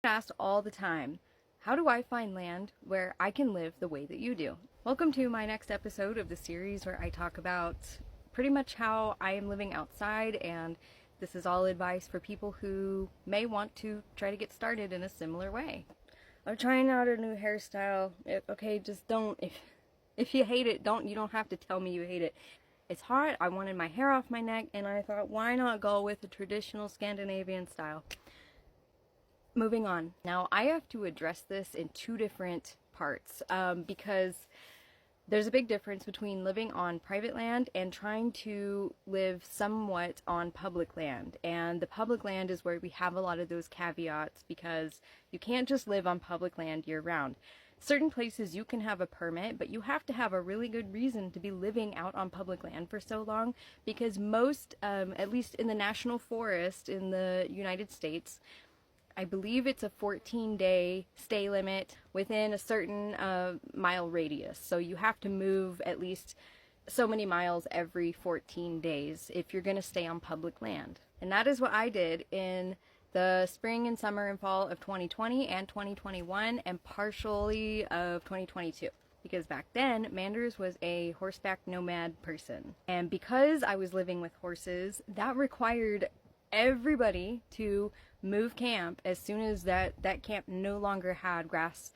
Asked all the time, how do I find land where I can live the way that you do? Welcome to my next episode of the series where I talk about pretty much how I am living outside, and this is all advice for people who may want to try to get started in a similar way. I'm trying out a new hairstyle. Okay, just don't. If you hate it, you don't have to tell me you hate it. It's hot. I wanted my hair off my neck, and I thought, why not go with a traditional Scandinavian style? Moving on. Now, I have to address this in two different parts because there's a big difference between living on private land and trying to live somewhat on public land. And the public land is where we have a lot of those caveats, because you can't just live on public land year round. Certain places you can have a permit, but you have to have a really good reason to be living out on public land for so long, because most, at least in the national forest in the United States, I believe it's a 14-day stay limit within a certain mile radius. So you have to move at least so many miles every 14 days if you're going to stay on public land. And that is what I did in the spring and summer and fall of 2020 and 2021 and partially of 2022. Because back then, Manders was a horseback nomad person. And because I was living with horses, that required everybody to move camp as soon as that camp no longer had grass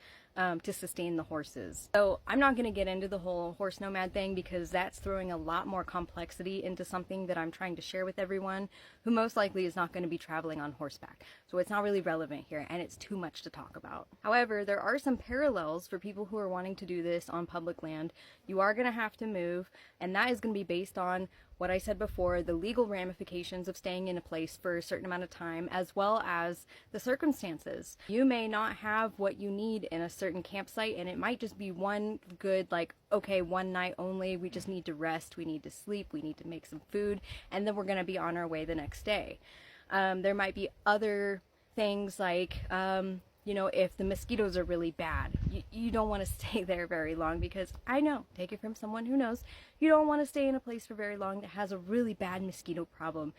to sustain the horses. So I'm not going to get into the whole horse nomad thing, because that's throwing a lot more complexity into something that I'm trying to share with everyone who most likely is not going to be traveling on horseback. So it's not really relevant here, and it's too much to talk about. However, there are some parallels for people who are wanting to do this on public land. You are going to have to move, and that is going to be based on what I said before, the legal ramifications of staying in a place for a certain amount of time, as well as the circumstances. You may not have what you need in a certain campsite, and it might just be one good, okay, one night only, we just need to rest, we need to sleep, we need to make some food, and then we're going to be on our way the next day. There might be other things like, if the mosquitoes are really bad, you don't want to stay there very long, because I know, take it from someone who knows, you don't want to stay in a place for very long that has a really bad mosquito problem.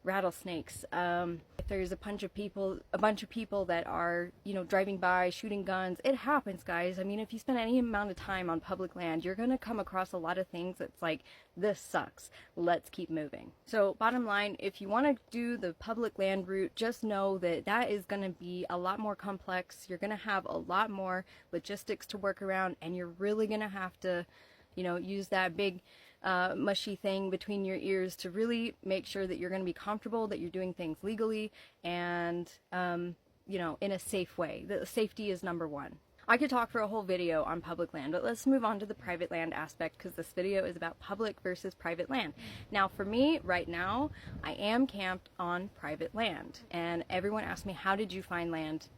Rattlesnakes. If there's a bunch of people that are, driving by, shooting guns, it happens, guys. I mean, if you spend any amount of time on public land, you're going to come across a lot of things that's like, this sucks, let's keep moving. So bottom line, if you want to do the public land route, just know that is going to be a lot more complex. You're going to have a lot more logistics to work around, and you're really going to have to, use that big mushy thing between your ears to really make sure that you're going to be comfortable, that you're doing things legally, and in a safe way. The safety is number one. I could talk for a whole video on public land, but let's move on to the private land aspect, because this video is about public versus private land. Now, for me, right now, I am camped on private land, and everyone asks me, how did you find land,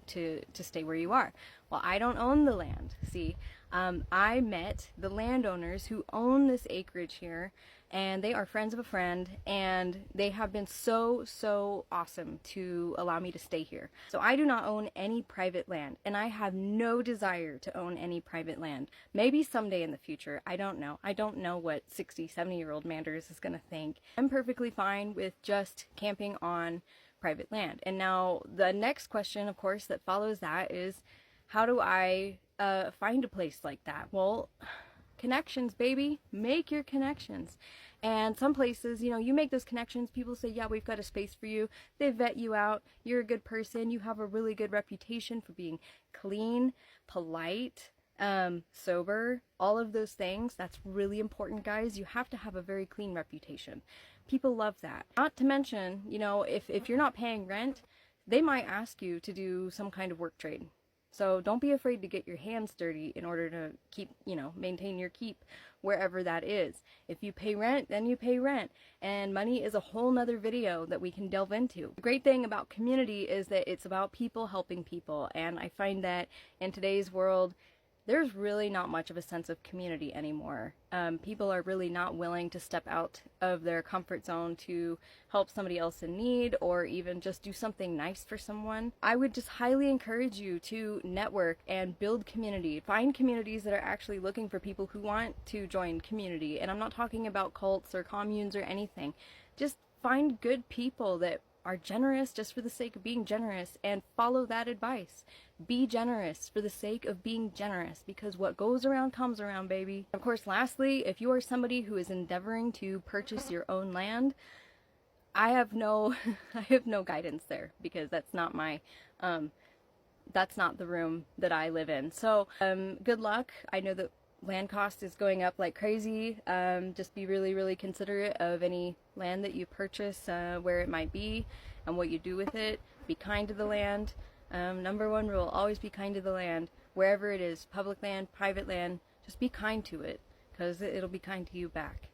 to stay where you are? Well, I don't own the land. See, I met the landowners who own this acreage here, and they are friends of a friend, and they have been so awesome to allow me to stay here. So I do not own any private land, and I have no desire to own any private land. Maybe someday in the future, I don't know. I don't know what 60, 70-year-old Manders is gonna think. I'm perfectly fine with just camping on private land. And now the next question, of course, that follows that is, how do I find a place like that? Well, connections, baby. Make your connections. And some places, you make those connections, people say, yeah, we've got a space for you. They vet you out. You're a good person. You have a really good reputation for being clean, polite, sober, all of those things. That's really important, guys. You have to have a very clean reputation. People love that. Not to mention, if you're not paying rent, they might ask you to do some kind of work trade. So don't be afraid to get your hands dirty in order to keep, maintain your keep wherever that is. If you pay rent, then you pay rent. And money is a whole nother video that we can delve into. The great thing about community is that it's about people helping people. And I find that in today's world, there's really not much of a sense of community anymore. People are really not willing to step out of their comfort zone to help somebody else in need, or even just do something nice for someone. I would just highly encourage you to network and build community. Find communities that are actually looking for people who want to join community. And I'm not talking about cults or communes or anything. Just find good people that are generous just for the sake of being generous, and follow that advice. Be generous for the sake of being generous, because what goes around comes around, baby. Of course, lastly, if you are somebody who is endeavoring to purchase your own land, I have no I have no guidance there, because that's not my that's not the room that I live in. So good luck. I know that land cost is going up like crazy. Just be really, really considerate of any land that you purchase, where it might be and what you do with it. Be kind to the land. Number one rule, always be kind to the land. Wherever it is, public land, private land, just be kind to it, because it'll be kind to you back.